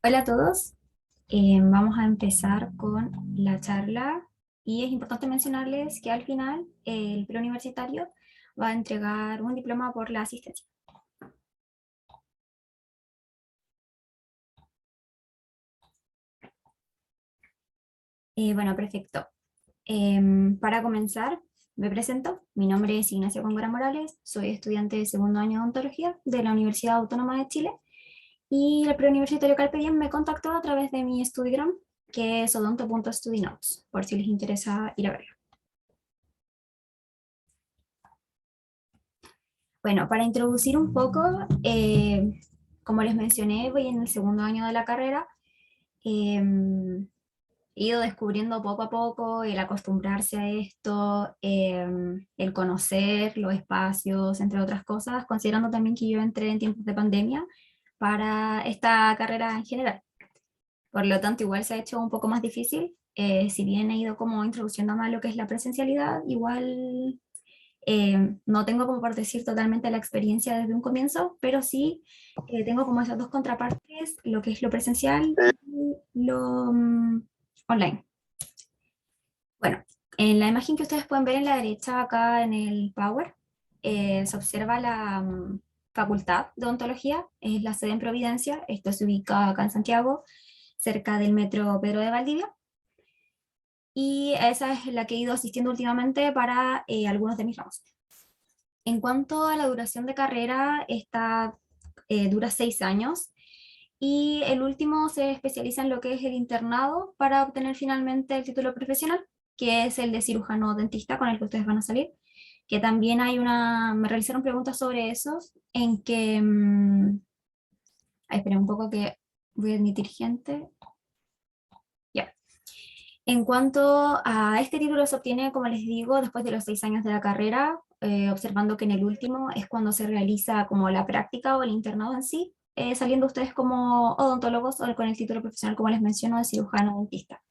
Hola a todos. Vamos a empezar con la charla y es importante mencionarles que al final el preuniversitario va a entregar un diploma por la asistencia. Bueno, perfecto. Para comenzar, me presento. Mi nombre es Ignacia Góngora Morales, soy estudiante de segundo año de odontología de la Universidad Autónoma de Chile y el preuniversitario Carpe Diem me contactó a través de mi Studigram, que es odonto.studynotes, por si les interesa ir a verlo. Bueno, para introducir un poco, como les mencioné, voy en el segundo año de la carrera. He ido descubriendo poco a poco el acostumbrarse a esto, el conocer los espacios, entre otras cosas, considerando también que yo entré en tiempos de pandemia para esta carrera en general. Por lo tanto, igual se ha hecho un poco más difícil. Si bien he ido como introduciendo más lo que es la presencialidad, igual no tengo como por decir totalmente la experiencia desde un comienzo, pero sí tengo como esas dos contrapartes, lo que es lo presencial y lo online. Bueno, en la imagen que ustedes pueden ver en la derecha acá en el Power, se observa la Facultad de Odontología, es la sede en Providencia, esto se ubica acá en Santiago, cerca del metro Pedro de Valdivia, y esa es la que he ido asistiendo últimamente para algunos de mis ramos. En cuanto a la duración de carrera, esta dura 6 años y el último se especializa en lo que es el internado para obtener finalmente el título profesional, que es el de cirujano dentista con el que ustedes van a salir, que también hay me realizaron preguntas sobre eso, en que, ay, esperen un poco que voy a admitir gente, ya. En cuanto a este título se obtiene, como les digo, después de los 6 años de la carrera, observando que en el último es cuando se realiza como la práctica o el internado en sí, saliendo ustedes como odontólogos o con el título profesional, como les menciono, de cirujano dentista.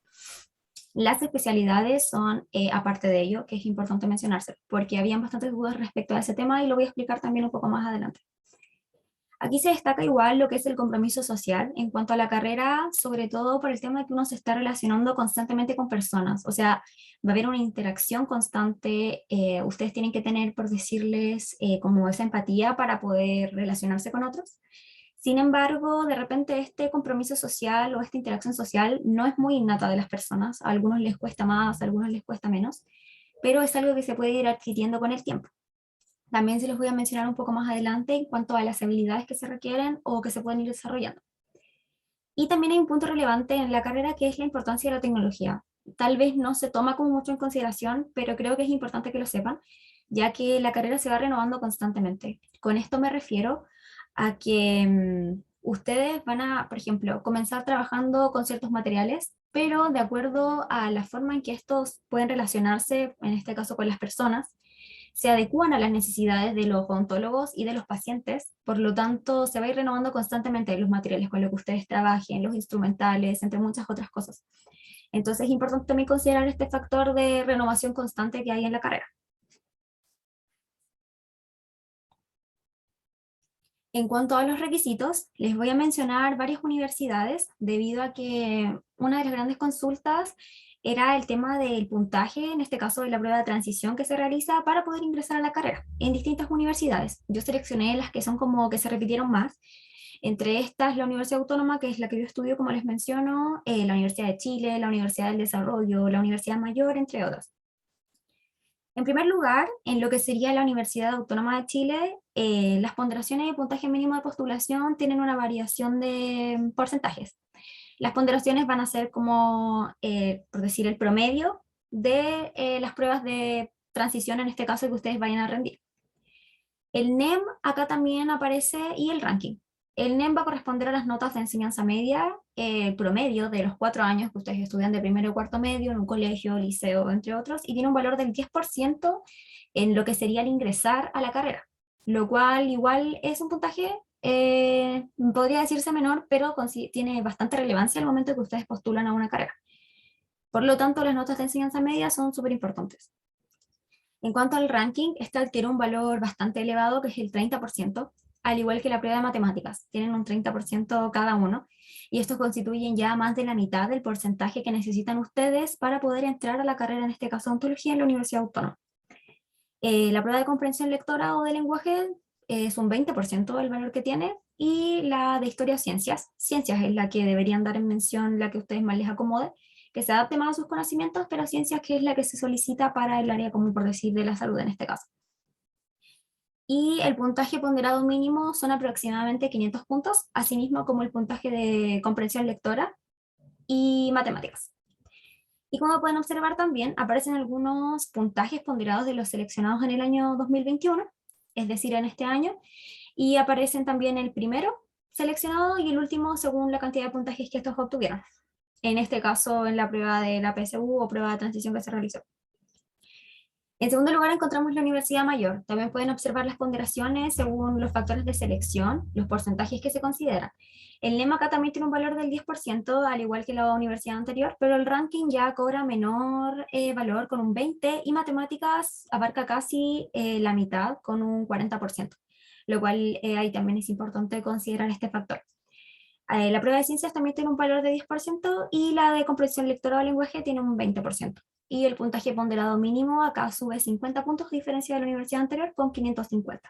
Las especialidades son, aparte de ello, que es importante mencionarse, porque habían bastantes dudas respecto a ese tema y lo voy a explicar también un poco más adelante. Aquí se destaca igual lo que es el compromiso social en cuanto a la carrera, sobre todo por el tema de que uno se está relacionando constantemente con personas, o sea, va a haber una interacción constante, ustedes tienen que tener, por decirles, como esa empatía para poder relacionarse con otros. Sin embargo, de repente este compromiso social o esta interacción social no es muy innata de las personas, a algunos les cuesta más, a algunos les cuesta menos, pero es algo que se puede ir adquiriendo con el tiempo. También se los voy a mencionar un poco más adelante en cuanto a las habilidades que se requieren o que se pueden ir desarrollando. Y también hay un punto relevante en la carrera que es la importancia de la tecnología. Tal vez no se toma como mucho en consideración, pero creo que es importante que lo sepan, ya que la carrera se va renovando constantemente. Con esto me refiero a que ustedes van a, por ejemplo, comenzar trabajando con ciertos materiales, pero de acuerdo a la forma en que estos pueden relacionarse, en este caso con las personas, se adecúan a las necesidades de los odontólogos y de los pacientes, por lo tanto se va a ir renovando constantemente los materiales con los que ustedes trabajen, los instrumentales, entre muchas otras cosas. Entonces es importante también considerar este factor de renovación constante que hay en la carrera. En cuanto a los requisitos, les voy a mencionar varias universidades, debido a que una de las grandes consultas era el tema del puntaje, en este caso de la prueba de transición que se realiza para poder ingresar a la carrera en distintas universidades. Yo seleccioné las que son como que se repitieron más. Entre estas, la Universidad Autónoma, que es la que yo estudio, como les menciono, la Universidad de Chile, la Universidad del Desarrollo, la Universidad Mayor, entre otras. En primer lugar, en lo que sería la Universidad Autónoma de Chile, las ponderaciones de puntaje mínimo de postulación tienen una variación de porcentajes. Las ponderaciones van a ser como, por decir, el promedio de las pruebas de transición, en este caso, que ustedes vayan a rendir. El NEM acá también aparece y el ranking. El NEM va a corresponder a las notas de enseñanza media, promedio de los 4 años que ustedes estudian de primero y cuarto medio en un colegio, liceo, entre otros, y tiene un valor del 10% en lo que sería el ingresar a la carrera, lo cual igual es un puntaje, podría decirse menor, pero tiene bastante relevancia al momento que ustedes postulan a una carrera. Por lo tanto, las notas de enseñanza media son súper importantes. En cuanto al ranking, este adquiere un valor bastante elevado, que es el 30%. al igual que la prueba de matemáticas, tienen un 30% cada uno, y estos constituyen ya más de la mitad del porcentaje que necesitan ustedes para poder entrar a la carrera, en este caso ontología, en la Universidad Autónoma. La prueba de comprensión lectora o de lenguaje es un 20% del valor que tiene, y la de historia o ciencias, ciencias es la que deberían dar en mención, la que a ustedes más les acomode, que se adapte más a sus conocimientos, pero ciencias que es la que se solicita para el área común, por decir, de la salud en este caso. Y el puntaje ponderado mínimo son aproximadamente 500 puntos, asimismo como el puntaje de comprensión lectora y matemáticas. Y como pueden observar también, aparecen algunos puntajes ponderados de los seleccionados en el año 2021, es decir, en este año, y aparecen también el primero seleccionado y el último según la cantidad de puntajes que estos obtuvieron. En este caso, en la prueba de la PSU o prueba de transición que se realizó. En segundo lugar, encontramos la Universidad Mayor. También pueden observar las ponderaciones según los factores de selección, los porcentajes que se consideran. El NEM acá también tiene un valor del 10%, al igual que la universidad anterior, pero el ranking ya cobra menor valor con un 20%, y matemáticas abarca casi la mitad con un 40%, lo cual ahí también es importante considerar este factor. La prueba de ciencias también tiene un valor de 10%, y la de comprensión lectora o lenguaje tiene un 20%. Y el puntaje ponderado mínimo acá sube 50 puntos, diferencia de la universidad anterior con 550.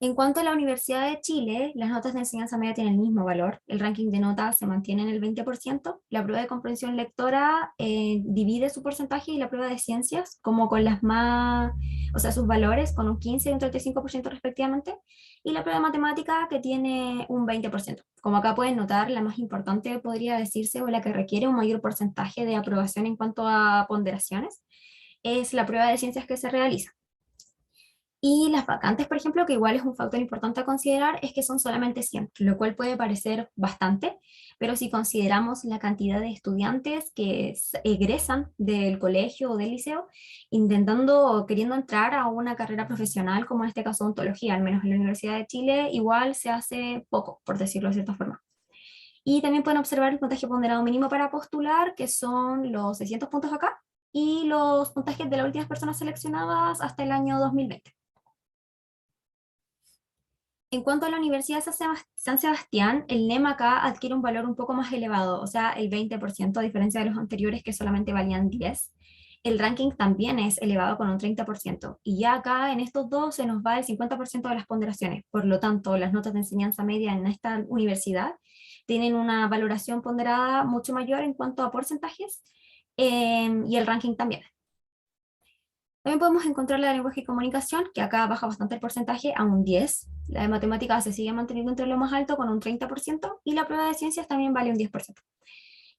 En cuanto a la Universidad de Chile, las notas de enseñanza media tienen el mismo valor, el ranking de notas se mantiene en el 20%, la prueba de comprensión lectora divide su porcentaje, y la prueba de ciencias, como con las más, o sea, sus valores con un 15 y un 35% respectivamente, y la prueba de matemática que tiene un 20%. Como acá pueden notar, la más importante podría decirse, o la que requiere un mayor porcentaje de aprobación en cuanto a ponderaciones, es la prueba de ciencias que se realiza. Y las vacantes, por ejemplo, que igual es un factor importante a considerar, es que son solamente 100, lo cual puede parecer bastante, pero si consideramos la cantidad de estudiantes que egresan del colegio o del liceo, intentando o queriendo entrar a una carrera profesional, como en este caso ontología, al menos en la Universidad de Chile, igual se hace poco, por decirlo de cierta forma. Y también pueden observar el puntaje ponderado mínimo para postular, que son los 600 puntos acá, y los puntajes de las últimas personas seleccionadas hasta el año 2020. En cuanto a la Universidad de San Sebastián, el NEM acá adquiere un valor un poco más elevado, o sea, el 20%, a diferencia de los anteriores que solamente valían 10. El ranking también es elevado con un 30%, y ya acá en estos dos se nos va el 50% de las ponderaciones. Por lo tanto, las notas de enseñanza media en esta universidad tienen una valoración ponderada mucho mayor en cuanto a porcentajes, y el ranking también. También podemos encontrar la de lenguaje y comunicación, que acá baja bastante el porcentaje a un 10. La de matemáticas se sigue manteniendo entre lo más alto con un 30%, y la prueba de ciencias también vale un 10%.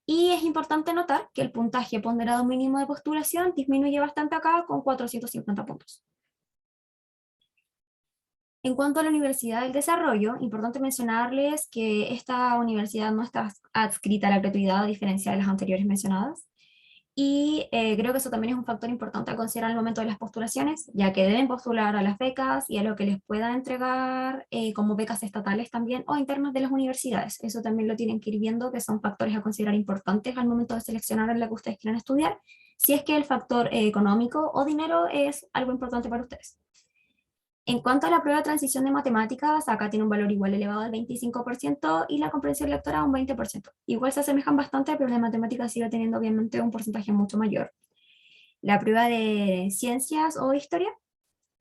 Y es importante notar que el puntaje ponderado mínimo de postulación disminuye bastante acá con 450 puntos. En cuanto a la Universidad del Desarrollo, importante mencionarles que esta universidad no está adscrita a la gratuidad, a diferencia de las anteriores mencionadas. Y creo que eso también es un factor importante a considerar al momento de las postulaciones, ya que deben postular a las becas y a lo que les pueda entregar como becas estatales también o internas de las universidades. Eso también lo tienen que ir viendo, que son factores a considerar importantes al momento de seleccionar en la que ustedes quieran estudiar, si es que el factor económico o dinero es algo importante para ustedes. En cuanto a la prueba de transición de matemáticas, acá tiene un valor igual elevado al 25%, y la comprensión lectora un 20%. Igual se asemejan bastante, pero la matemática sigue teniendo obviamente un porcentaje mucho mayor. La prueba de ciencias o historia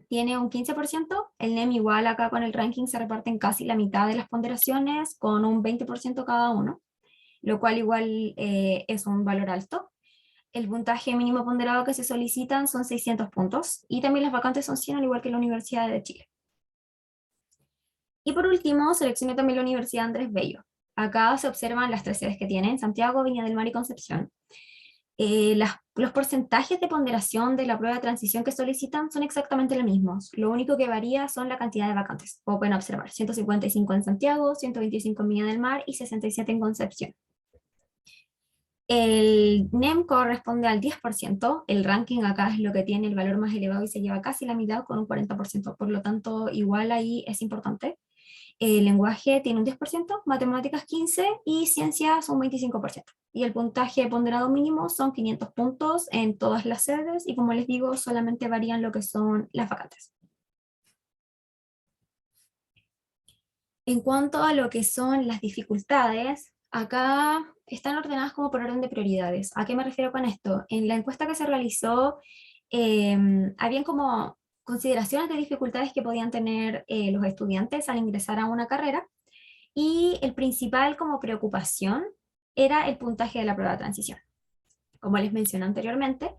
tiene un 15%, el NEM igual acá con el ranking se reparten casi la mitad de las ponderaciones con un 20% cada uno, lo cual igual es un valor alto. El puntaje mínimo ponderado que se solicitan son 600 puntos, y también las vacantes son 100, al igual que la Universidad de Chile. Y por último, seleccioné también la Universidad Andrés Bello. Acá se observan las tres sedes que tienen: Santiago, Viña del Mar y Concepción. Los porcentajes de ponderación de la prueba de transición que solicitan son exactamente los mismos. Lo único que varía son la cantidad de vacantes. Como pueden observar, 155 en Santiago, 125 en Viña del Mar y 67 en Concepción. El NEM corresponde al 10%, el ranking acá es lo que tiene el valor más elevado y se lleva casi la mitad con un 40%, por lo tanto igual ahí es importante. El lenguaje tiene un 10%, matemáticas 15% y ciencias un 25%. Y el puntaje ponderado mínimo son 500 puntos en todas las sedes, y como les digo, solamente varían lo que son las vacantes. En cuanto a lo que son las dificultades, acá están ordenadas como por orden de prioridades. ¿A qué me refiero con esto? En la encuesta que se realizó, habían como consideraciones de dificultades que podían tener los estudiantes al ingresar a una carrera, y el principal como preocupación era el puntaje de la prueba de transición. Como les mencioné anteriormente,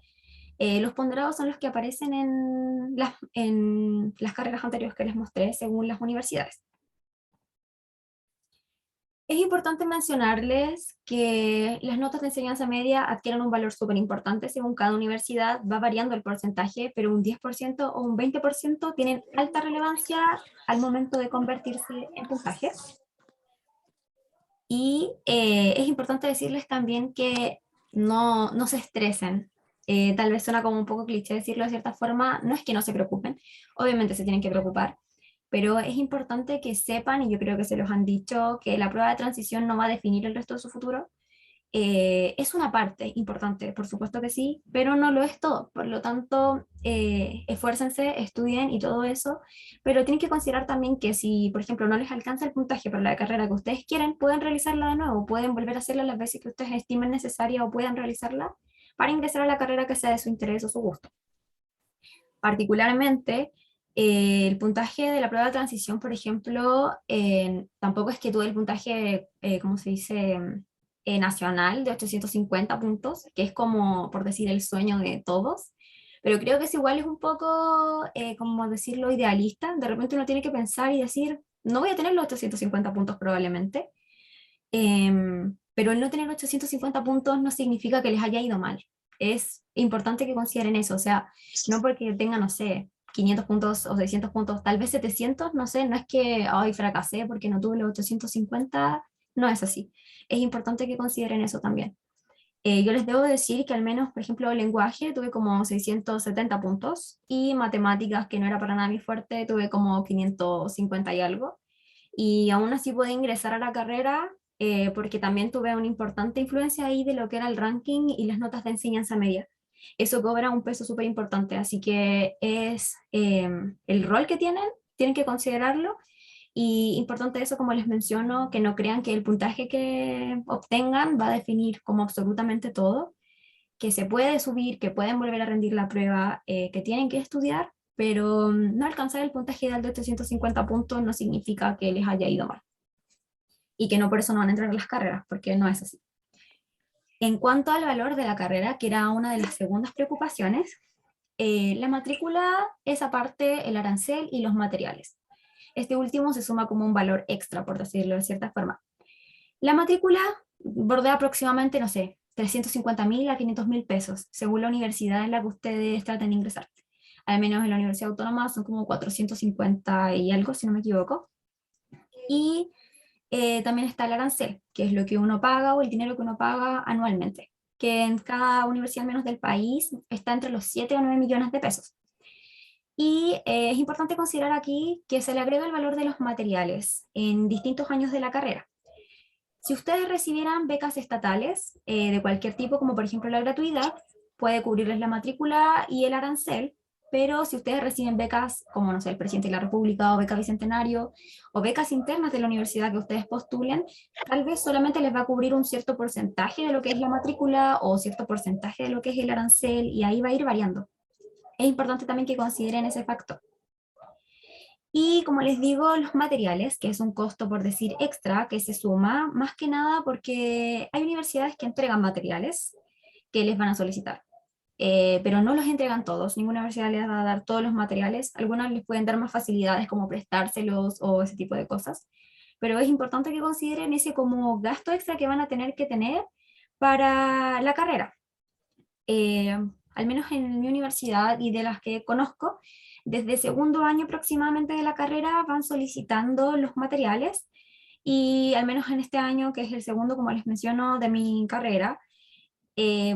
los ponderados son los que aparecen en las carreras anteriores que les mostré según las universidades. Es importante mencionarles que las notas de enseñanza media adquieren un valor súper importante según cada universidad, va variando el porcentaje, pero un 10% o un 20% tienen alta relevancia al momento de convertirse en puntaje. Y es importante decirles también que no se estresen. Tal vez suena como un poco cliché decirlo de cierta forma, no es que no se preocupen, obviamente se tienen que preocupar, pero es importante que sepan, y yo creo que se los han dicho, que la prueba de transición no va a definir el resto de su futuro. Es una parte importante, por supuesto que sí, pero no lo es todo. Por lo tanto, esfuércense, estudien y todo eso, pero tienen que considerar también que si, por ejemplo, no les alcanza el puntaje para la carrera que ustedes quieren, pueden realizarla de nuevo, pueden volver a hacerla las veces que ustedes estimen necesaria o puedan realizarla para ingresar a la carrera que sea de su interés o su gusto. Particularmente, el puntaje de la prueba de transición, por ejemplo, tampoco es que tuve el puntaje, ¿cómo se dice? Nacional de 850 puntos, que es como, por decir, el sueño de todos, pero creo que es igual, es un poco, como decirlo, idealista. De repente uno tiene que pensar y decir, no voy a tener los 850 puntos probablemente, pero el no tener 850 puntos no significa que les haya ido mal. Es importante que consideren eso, o sea, no porque tengan, no sé, 500 puntos o 600 puntos, tal vez 700, no sé, no es que hoy fracasé porque no tuve los 850, no es así. Es importante que consideren eso también. Yo les debo decir que al menos, por ejemplo, lenguaje tuve como 670 puntos, y matemáticas, que no era para nada mi fuerte, tuve como 550 y algo, y aún así pude ingresar a la carrera, porque también tuve una importante influencia ahí de lo que era el ranking y las notas de enseñanza media. Eso cobra un peso súper importante, así que es el rol que tienen que considerarlo, y importante eso, como les menciono, que no crean que el puntaje que obtengan va a definir como absolutamente todo, que se puede subir, que pueden volver a rendir la prueba, que tienen que estudiar, pero no alcanzar el puntaje ideal de 850 puntos no significa que les haya ido mal y que no por eso no van a entrar en las carreras, porque no es así. En cuanto al valor de la carrera, que era una de las segundas preocupaciones, la matrícula es aparte el arancel y los materiales. Este último se suma como un valor extra, por decirlo de cierta forma. La matrícula bordea aproximadamente, no sé, 350.000 a 500.000 pesos, según la universidad en la que ustedes traten de ingresar. Al menos en la Universidad Autónoma son como 450 y algo, si no me equivoco. Y también está el arancel, que es lo que uno paga o el dinero que uno paga anualmente, que en cada universidad al menos del país está entre los 7 o 9 millones de pesos. Y es importante considerar aquí que se le agrega el valor de los materiales en distintos años de la carrera. Si ustedes recibieran becas estatales de cualquier tipo, como por ejemplo la gratuidad, puede cubrirles la matrícula y el arancel, pero si ustedes reciben becas como, no sé, el presidente de la República o beca Bicentenario o becas internas de la universidad que ustedes postulen, tal vez solamente les va a cubrir un cierto porcentaje de lo que es la matrícula o cierto porcentaje de lo que es el arancel, y ahí va a ir variando. Es importante también que consideren ese factor. Y como les digo, los materiales, que es un costo por decir extra, que se suma más que nada porque hay universidades que entregan materiales que les van a solicitar, pero no los entregan todos, ninguna universidad les va a dar todos los materiales, algunas les pueden dar más facilidades como prestárselos o ese tipo de cosas, pero es importante que consideren ese como gasto extra que van a tener que tener para la carrera. eh, Al menos en mi universidad y de las que conozco, desde segundo año aproximadamente de la carrera van solicitando los materiales, y al menos en este año, que es el segundo, como les menciono, de mi carrera,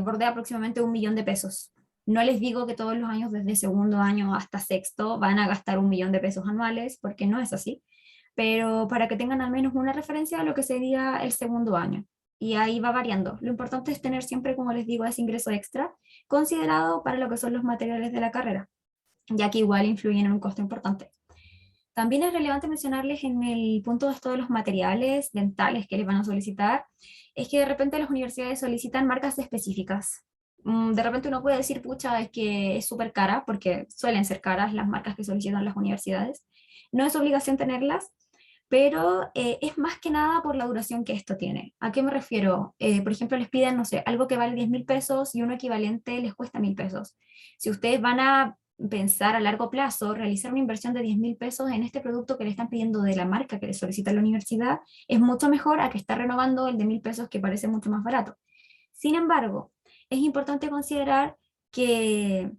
bordea aproximadamente 1 millón de pesos. No les digo que todos los años desde segundo año hasta sexto van a gastar 1 millón de pesos anuales, porque no es así, pero para que tengan al menos una referencia a lo que sería el segundo año. Y ahí va variando. Lo importante es tener siempre, como les digo, ese ingreso extra considerado para lo que son los materiales de la carrera, ya que igual influyen en un costo importante. También es relevante mencionarles en el punto de esto de los materiales dentales que les van a solicitar, es que de repente las universidades solicitan marcas específicas. De repente uno puede decir, pucha, es que es súper cara, porque suelen ser caras las marcas que solicitan las universidades. No es obligación tenerlas, pero es más que nada por la duración que esto tiene. ¿A qué me refiero? Por ejemplo, les piden, no sé, algo que vale 10.000 pesos y uno equivalente les cuesta 1.000 pesos. Si ustedes van a pensar a largo plazo, realizar una inversión de 10.000 pesos en este producto que le están pidiendo de la marca que le solicita la universidad, es mucho mejor a que estar renovando el de 1.000 pesos que parece mucho más barato. Sin embargo, es importante considerar que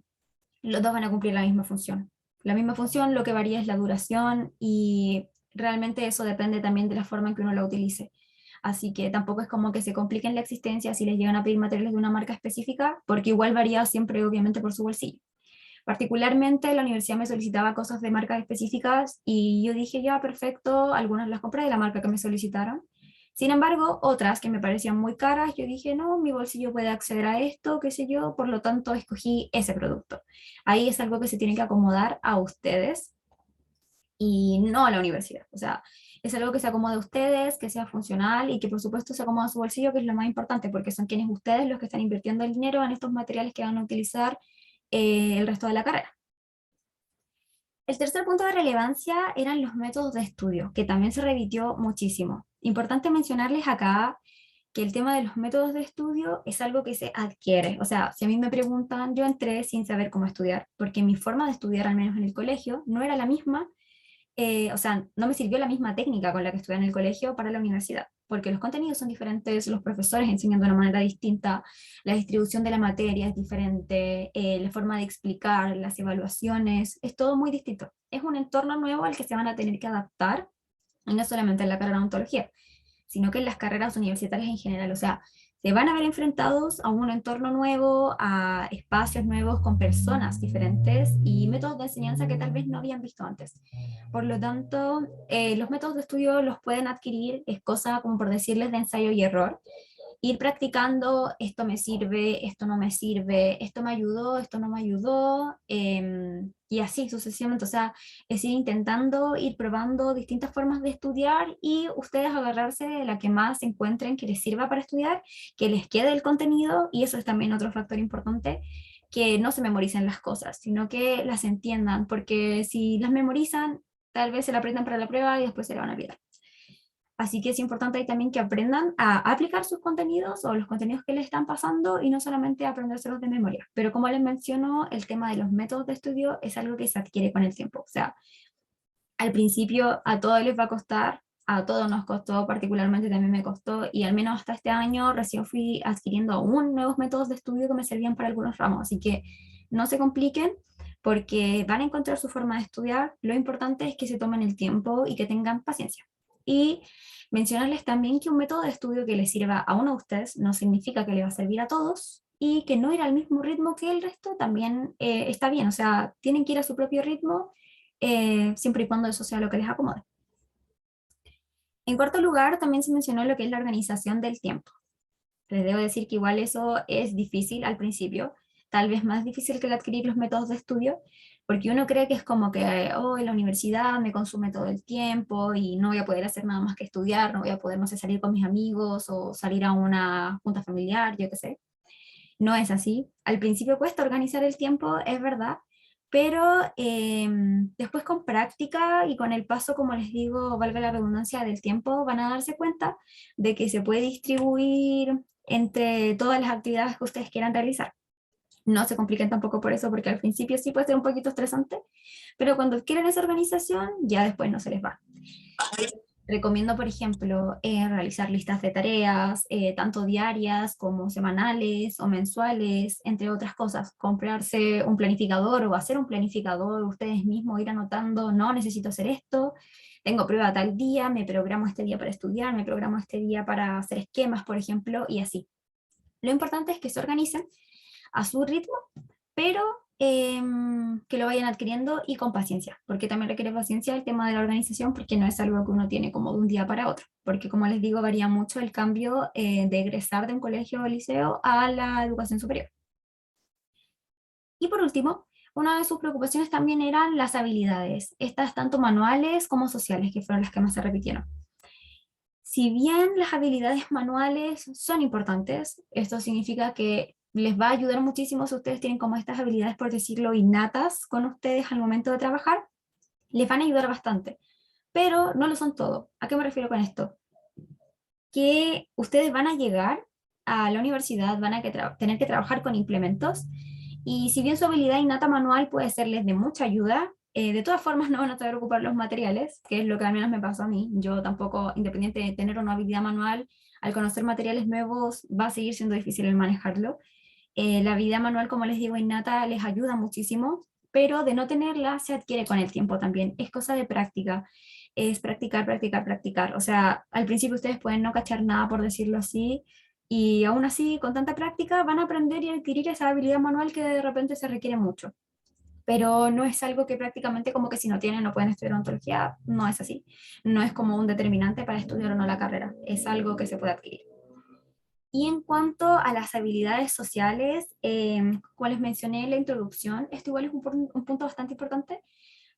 los dos van a cumplir la misma función. La misma función, lo que varía es la duración y realmente eso depende también de la forma en que uno la utilice. Así que tampoco es como que se compliquen la existencia si les llegan a pedir materiales de una marca específica, porque igual varía siempre obviamente por su bolsillo. Particularmente la universidad me solicitaba cosas de marcas específicas y yo dije, ya, perfecto, algunas las compré de la marca que me solicitaron. Sin embargo, otras que me parecían muy caras, yo dije, no, mi bolsillo puede acceder a esto, qué sé yo, por lo tanto escogí ese producto. Ahí es algo que se tiene que acomodar a ustedes y no a la universidad. O sea, es algo que se acomode a ustedes, que sea funcional y que por supuesto se acomode a su bolsillo, que es lo más importante, porque son quienes ustedes los que están invirtiendo el dinero en estos materiales que van a utilizar el resto de la carrera. El tercer punto de relevancia eran los métodos de estudio, que también se repitió muchísimo. Importante mencionarles acá que el tema de los métodos de estudio es algo que se adquiere. O sea, si a mí me preguntan, yo entré sin saber cómo estudiar, porque mi forma de estudiar, al menos en el colegio, no era la misma o sea, no me sirvió la misma técnica con la que estudié en el colegio para la universidad, porque los contenidos son diferentes, los profesores enseñan de una manera distinta, la distribución de la materia es diferente, la forma de explicar, las evaluaciones, es todo muy distinto. Es un entorno nuevo al que se van a tener que adaptar, y no solamente en la carrera de odontología, sino que en las carreras universitarias en general. O sea, se van a ver enfrentados a un entorno nuevo, a espacios nuevos con personas diferentes y métodos de enseñanza que tal vez no habían visto antes. Por lo tanto, los métodos de estudio los pueden adquirir, es cosa como por decirles de ensayo y error, ir practicando, esto me sirve, esto no me sirve, esto me ayudó, esto no me ayudó, y así sucesivamente. O sea, es ir intentando, ir probando distintas formas de estudiar y ustedes agarrarse de la que más encuentren que les sirva para estudiar, que les quede el contenido, y eso es también otro factor importante, que no se memoricen las cosas, sino que las entiendan, porque si las memorizan, tal vez se la aprendan para la prueba y después se la van a olvidar. Así que es importante ahí también que aprendan a aplicar sus contenidos o los contenidos que les están pasando y no solamente aprendérselos de memoria. Pero como les menciono, el tema de los métodos de estudio es algo que se adquiere con el tiempo. O sea, al principio a todos les va a costar, a todos nos costó, particularmente también me costó, y al menos hasta este año recién fui adquiriendo aún nuevos métodos de estudio que me servían para algunos ramos. Así que no se compliquen porque van a encontrar su forma de estudiar. Lo importante es que se tomen el tiempo y que tengan paciencia. Y mencionarles también que un método de estudio que les sirva a uno de ustedes no significa que le va a servir a todos y que no ir al mismo ritmo que el resto también está bien. O sea, tienen que ir a su propio ritmo siempre y cuando eso sea lo que les acomode. En cuarto lugar, también se mencionó lo que es la organización del tiempo. Les debo decir que igual eso es difícil al principio, tal vez más difícil que el adquirir los métodos de estudio, porque uno cree que es como que, oh, en la universidad me consume todo el tiempo y no voy a poder hacer nada más que estudiar, no voy a poder, no sé, salir con mis amigos o salir a una junta familiar, yo qué sé. No es así. Al principio cuesta organizar el tiempo, es verdad, pero después con práctica y con el paso, como les digo, valga la redundancia del tiempo, van a darse cuenta de que se puede distribuir entre todas las actividades que ustedes quieran realizar. No se compliquen tampoco por eso, porque al principio sí puede ser un poquito estresante, pero cuando adquieren esa organización, ya después no se les va. Recomiendo, por ejemplo, realizar listas de tareas, tanto diarias como semanales o mensuales, entre otras cosas. Comprarse un planificador o hacer un planificador ustedes mismos, ir anotando, no, necesito hacer esto, tengo prueba tal día, me programo este día para estudiar, me programo este día para hacer esquemas, por ejemplo, y así. Lo importante es que se organicen a su ritmo, pero que lo vayan adquiriendo y con paciencia, porque también requiere paciencia el tema de la organización, porque no es algo que uno tiene como de un día para otro, porque como les digo, varía mucho el cambio de egresar de un colegio o liceo a la educación superior. Y por último, una de sus preocupaciones también eran las habilidades, estas tanto manuales como sociales, que fueron las que más se repitieron. Si bien las habilidades manuales son importantes, esto significa que les va a ayudar muchísimo si ustedes tienen como estas habilidades, por decirlo, innatas con ustedes al momento de trabajar, les van a ayudar bastante, pero no lo son todo. ¿A qué me refiero con esto? Que ustedes van a llegar a la universidad, van a tener que trabajar con implementos, y si bien su habilidad innata manual puede serles de mucha ayuda, de todas formas no van a saber ocupar los materiales, que es lo que al menos me pasó a mí. Yo tampoco, independiente de tener una habilidad manual, al conocer materiales nuevos va a seguir siendo difícil el manejarlo. La habilidad manual, como les digo, innata les ayuda muchísimo, pero de no tenerla se adquiere con el tiempo también. Es cosa de práctica, es practicar, practicar, practicar. O sea, al principio ustedes pueden no cachar nada, por decirlo así, y aún así, con tanta práctica, van a aprender y adquirir esa habilidad manual que de repente se requiere mucho. Pero no es algo que prácticamente como que si no tienen no pueden estudiar odontología, no es así. No es como un determinante para estudiar o no la carrera, es algo que se puede adquirir. Y en cuanto a las habilidades sociales, como les mencioné en la introducción, esto igual es un punto bastante importante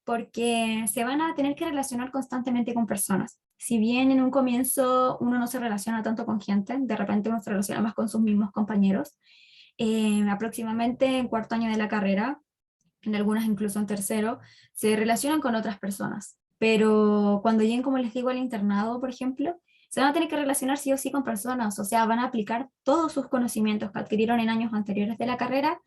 porque se van a tener que relacionar constantemente con personas. Si bien en un comienzo uno no se relaciona tanto con gente, de repente uno se relaciona más con sus mismos compañeros, aproximadamente en cuarto año de la carrera, en algunas incluso en tercero, se relacionan con otras personas. Pero cuando lleguen, como les digo, al internado, por ejemplo, se van a tener que relacionar sí o sí con personas, o sea, van a aplicar todos sus conocimientos que adquirieron en años anteriores de la carrera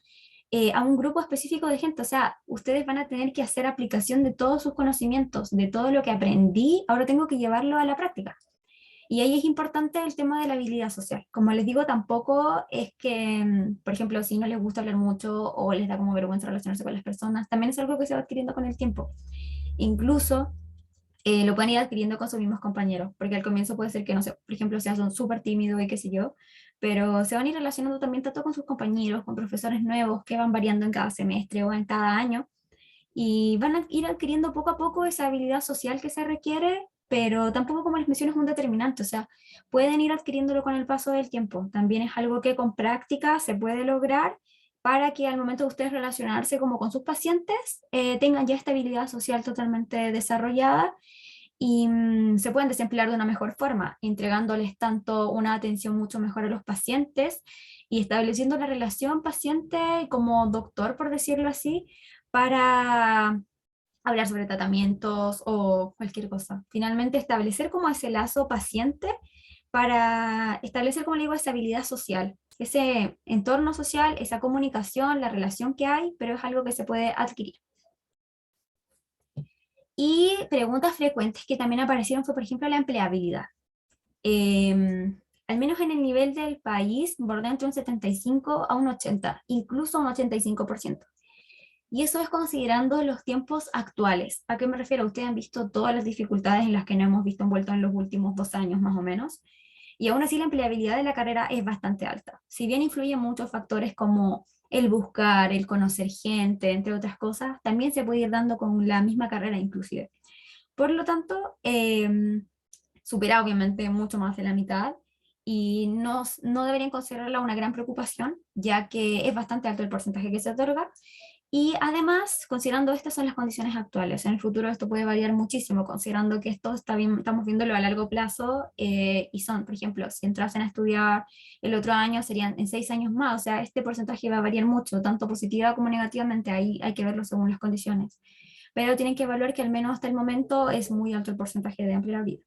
a un grupo específico de gente. O sea, ustedes van a tener que hacer aplicación de todos sus conocimientos, de todo lo que aprendí, ahora tengo que llevarlo a la práctica. Y ahí es importante el tema de la habilidad social. Como les digo, tampoco es que, por ejemplo, si no les gusta hablar mucho o les da como vergüenza relacionarse con las personas, también es algo que se va adquiriendo con el tiempo. Incluso lo pueden ir adquiriendo con sus mismos compañeros, porque al comienzo puede ser que, no sé, por ejemplo, sean súper tímidos y qué sé yo, pero se van a ir relacionando también tanto con sus compañeros, con profesores nuevos que van variando en cada semestre o en cada año, y van a ir adquiriendo poco a poco esa habilidad social que se requiere, pero tampoco, como les menciono, es un determinante. O sea, pueden ir adquiriéndolo con el paso del tiempo. También es algo que con práctica se puede lograr para que al momento de ustedes relacionarse como con sus pacientes, tengan ya esta habilidad social totalmente desarrollada y se pueden desemplear de una mejor forma, entregándoles tanto una atención mucho mejor a los pacientes y estableciendo la relación paciente como doctor, por decirlo así, para hablar sobre tratamientos o cualquier cosa. Finalmente, establecer como ese lazo paciente para establecer, como le digo, esa habilidad social, ese entorno social, esa comunicación, la relación que hay, pero es algo que se puede adquirir. Y preguntas frecuentes que también aparecieron fue, por ejemplo, la empleabilidad. Al menos en el nivel del país, bordea entre un 75 a un 80, incluso un 85%. Y eso es considerando los tiempos actuales. ¿A qué me refiero? Ustedes han visto todas las dificultades en las que nos hemos visto envueltos en los últimos 2 años más o menos. Y aún así la empleabilidad de la carrera es bastante alta. Si bien influyen muchos factores como el buscar, el conocer gente, entre otras cosas, también se puede ir dando con la misma carrera inclusive. Por lo tanto, supera obviamente mucho más de la mitad y no deberían considerarla una gran preocupación, ya que es bastante alto el porcentaje que se otorga. Y además, considerando estas son las condiciones actuales, en el futuro esto puede variar muchísimo, considerando que esto está bien, estamos viéndolo a largo plazo y son, por ejemplo, si entrasen a estudiar el otro año serían en 6 años más, o sea, este porcentaje va a variar mucho, tanto positiva como negativamente, ahí hay que verlo según las condiciones. Pero tienen que evaluar que al menos hasta el momento es muy alto el porcentaje de empleabilidad.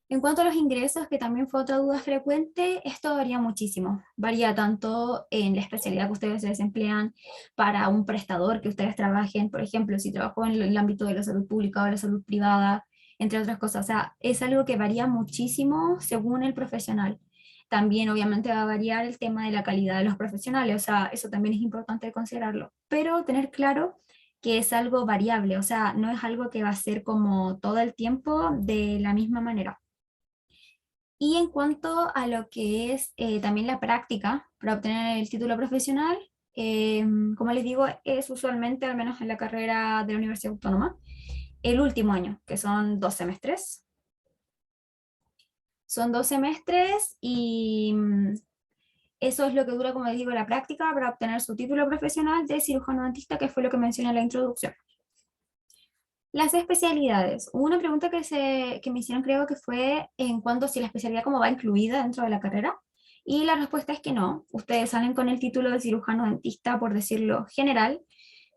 En cuanto a los ingresos, que también fue otra duda frecuente, esto varía muchísimo. Varía tanto en la especialidad que ustedes se desemplean para un prestador que ustedes trabajen, por ejemplo, si trabajo en el ámbito de la salud pública o la salud privada, entre otras cosas. O sea, es algo que varía muchísimo según el profesional. También obviamente va a variar el tema de la calidad de los profesionales, o sea, eso también es importante considerarlo. Pero tener claro que es algo variable, o sea, no es algo que va a ser como todo el tiempo de la misma manera. Y en cuanto a lo que es también la práctica para obtener el título profesional, como les digo, es usualmente, al menos en la carrera de la Universidad Autónoma, el último año, que son 2 semestres. Son 2 semestres y Eso es lo que dura, como les digo, la práctica para obtener su título profesional de cirujano dentista, que fue lo que mencioné en la introducción. Las especialidades. Hubo una pregunta que me hicieron, creo que fue en cuanto a si la especialidad como va incluida dentro de la carrera. Y la respuesta es que no. Ustedes salen con el título de cirujano dentista, por decirlo general,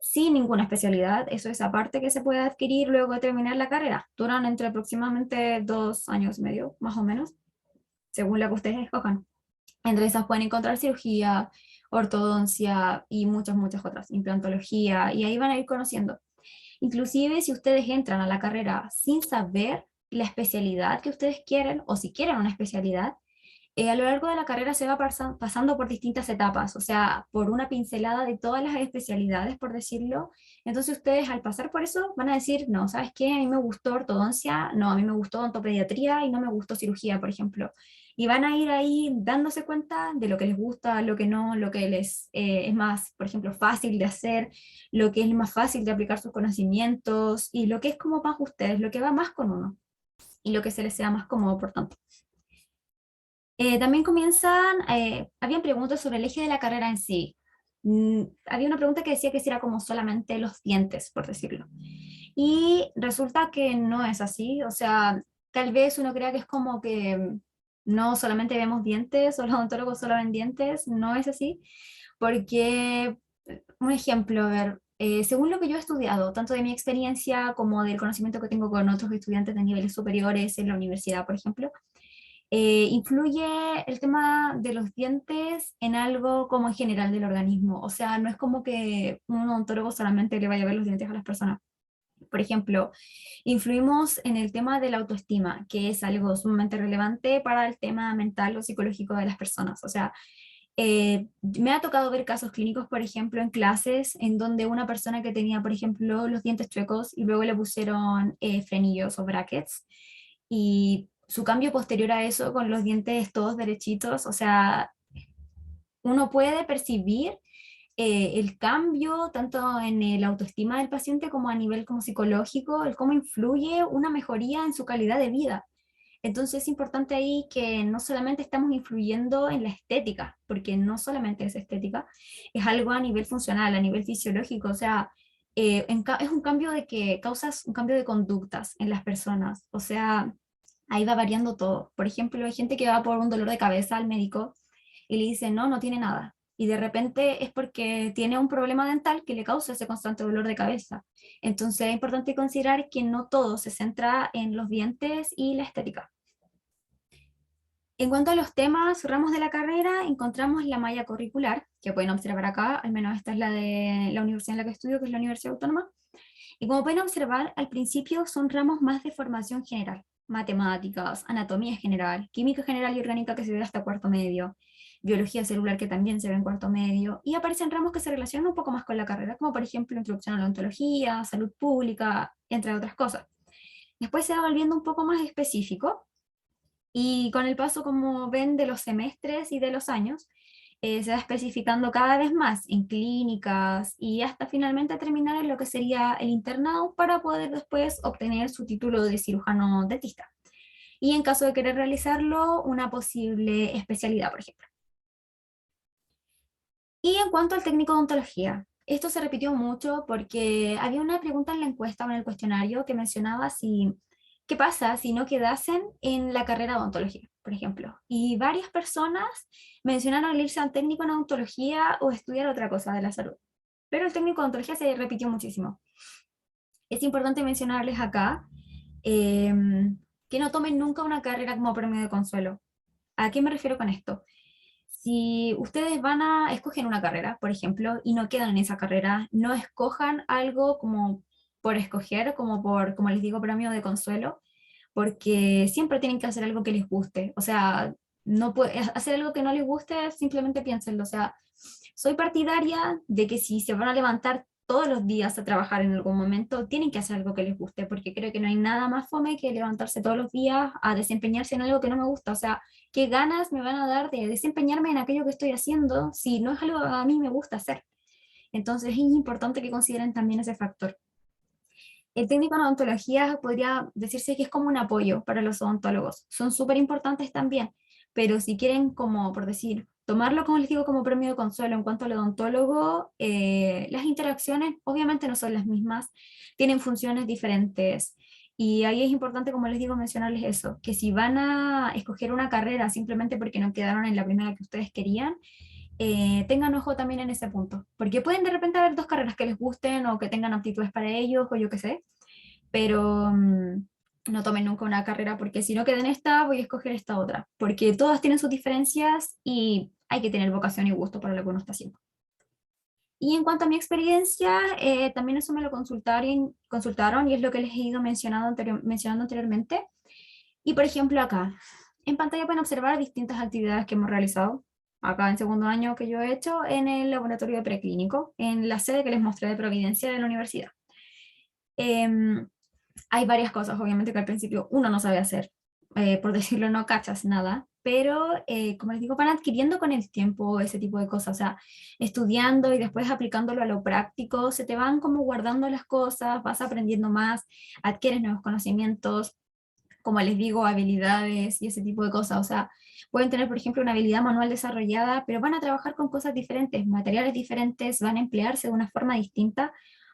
sin ninguna especialidad. Eso es aparte que se puede adquirir luego de terminar la carrera. Duran entre aproximadamente 2 años y medio, más o menos, según la que ustedes escojan. Entre esas pueden encontrar cirugía, ortodoncia y muchas, muchas otras, implantología, y ahí van a ir conociendo. Inclusive si ustedes entran a la carrera sin saber la especialidad que ustedes quieren o si quieren una especialidad, a lo largo de la carrera se va pasando por distintas etapas, o sea, por una pincelada de todas las especialidades, por decirlo. Entonces ustedes al pasar por eso van a decir, no, ¿sabes qué? A mí me gustó ortodoncia, no, a mí me gustó odontopediatría y no me gustó cirugía, por ejemplo. Y van a ir ahí dándose cuenta de lo que les gusta, lo que no, lo que les es más, por ejemplo, fácil de hacer, lo que es más fácil de aplicar sus conocimientos y lo que es como más ustedes, lo que va más con uno y lo que se les sea más cómodo, por tanto. También habían preguntas sobre el eje de la carrera en sí. Había una pregunta que decía que si era como solamente los dientes, por decirlo. Y resulta que no es así, o sea, tal vez uno crea que es como que no solamente vemos dientes o los odontólogos solo ven dientes, no es así, porque, un ejemplo, a ver, según lo que yo he estudiado, tanto de mi experiencia como del conocimiento que tengo con otros estudiantes de niveles superiores en la universidad, por ejemplo, influye el tema de los dientes en algo como en general del organismo. O sea, no es como que un odontólogo solamente le vaya a ver los dientes a las personas. Por ejemplo, influimos en el tema de la autoestima, que es algo sumamente relevante para el tema mental o psicológico de las personas. O sea, me ha tocado ver casos clínicos, por ejemplo, en clases, en donde una persona que tenía, por ejemplo, los dientes chuecos y luego le pusieron frenillos o brackets, y su cambio posterior a eso con los dientes todos derechitos, o sea, uno puede percibir el cambio tanto en la autoestima del paciente como a nivel como psicológico, el cómo influye una mejoría en su calidad de vida. Entonces es importante ahí que no solamente estamos influyendo en la estética, porque no solamente es estética, es algo a nivel funcional, a nivel fisiológico, o sea, es un cambio de que causas un cambio de conductas en las personas, o sea, ahí va variando todo. Por ejemplo, hay gente que va por un dolor de cabeza al médico y le dice, no, no tiene nada. Y de repente es porque tiene un problema dental que le causa ese constante dolor de cabeza. Entonces es importante considerar que no todo se centra en los dientes y la estética. En cuanto a los temas, ramos de la carrera, encontramos la malla curricular, que pueden observar acá, al menos esta es la de la universidad en la que estudio, que es la Universidad Autónoma. Y como pueden observar, al principio son ramos más de formación general, matemáticas, anatomía general, química general y orgánica que se ve hasta cuarto medio, biología celular que también se ve en cuarto medio, y aparecen ramos que se relacionan un poco más con la carrera, como por ejemplo introducción a la ontología, salud pública, entre otras cosas. Después se va volviendo un poco más específico y con el paso, como ven, de los semestres y de los años, se va especificando cada vez más en clínicas y hasta finalmente terminar en lo que sería el internado para poder después obtener su título de cirujano dentista. Y en caso de querer realizarlo, una posible especialidad, por ejemplo. Y en cuanto al técnico de odontología, esto se repitió mucho porque había una pregunta en la encuesta o en el cuestionario que mencionaba si, ¿qué pasa si no quedasen en la carrera de odontología, por ejemplo? Y varias personas mencionaron irse al técnico en odontología o estudiar otra cosa de la salud. Pero el técnico de odontología se repitió muchísimo. Es importante mencionarles acá que no tomen nunca una carrera como premio de consuelo. ¿A qué me refiero con esto? Si ustedes van a escoger una carrera, por ejemplo, y no quedan en esa carrera, no escojan algo como por escoger, como les digo, premio de consuelo, porque siempre tienen que hacer algo que les guste. O sea, no puede, hacer algo que no les guste, simplemente piénsenlo. O sea, soy partidaria de que si se van a levantar todos los días a trabajar en algún momento, tienen que hacer algo que les guste, porque creo que no hay nada más fome que levantarse todos los días a desempeñarse en algo que no me gusta. O sea, ¿qué ganas me van a dar de desempeñarme en aquello que estoy haciendo si no es algo que a mí me gusta hacer? Entonces es importante que consideren también ese factor. El técnico en odontología podría decirse que es como un apoyo para los odontólogos. Son súper importantes también, pero si quieren, como por decir, tomarlo, como les digo, como premio de consuelo. En cuanto al odontólogo, las interacciones obviamente no son las mismas, tienen funciones diferentes. Y ahí es importante, como les digo, mencionarles eso, que si van a escoger una carrera simplemente porque no quedaron en la primera que ustedes querían, tengan ojo también en ese punto, porque pueden de repente haber dos carreras que les gusten o que tengan aptitudes para ellos o yo qué sé, pero no tomen nunca una carrera porque si no queda en esta, voy a escoger esta otra, porque todas tienen sus diferencias y hay que tener vocación y gusto para lo que uno está haciendo. Y en cuanto a mi experiencia, también eso me lo consultaron y es lo que les he ido mencionando anteriormente. Y por ejemplo acá, en pantalla pueden observar distintas actividades que hemos realizado. Acá en segundo año que yo he hecho en el laboratorio de preclínico, en la sede que les mostré de Providencia de la universidad. Em, Hay varias cosas, obviamente, que al principio uno no sabe hacer. Por decirlo, no cachas nada, pero como les digo, van adquiriendo con el tiempo ese tipo de cosas, o sea, estudiando y después aplicándolo a lo práctico, se te van como guardando las cosas, vas aprendiendo más, adquieres nuevos conocimientos, como les digo, habilidades y ese tipo de cosas, o sea, pueden tener, por ejemplo, una habilidad manual desarrollada, pero van a trabajar con cosas diferentes, materiales diferentes, van a emplearse de una forma distinta.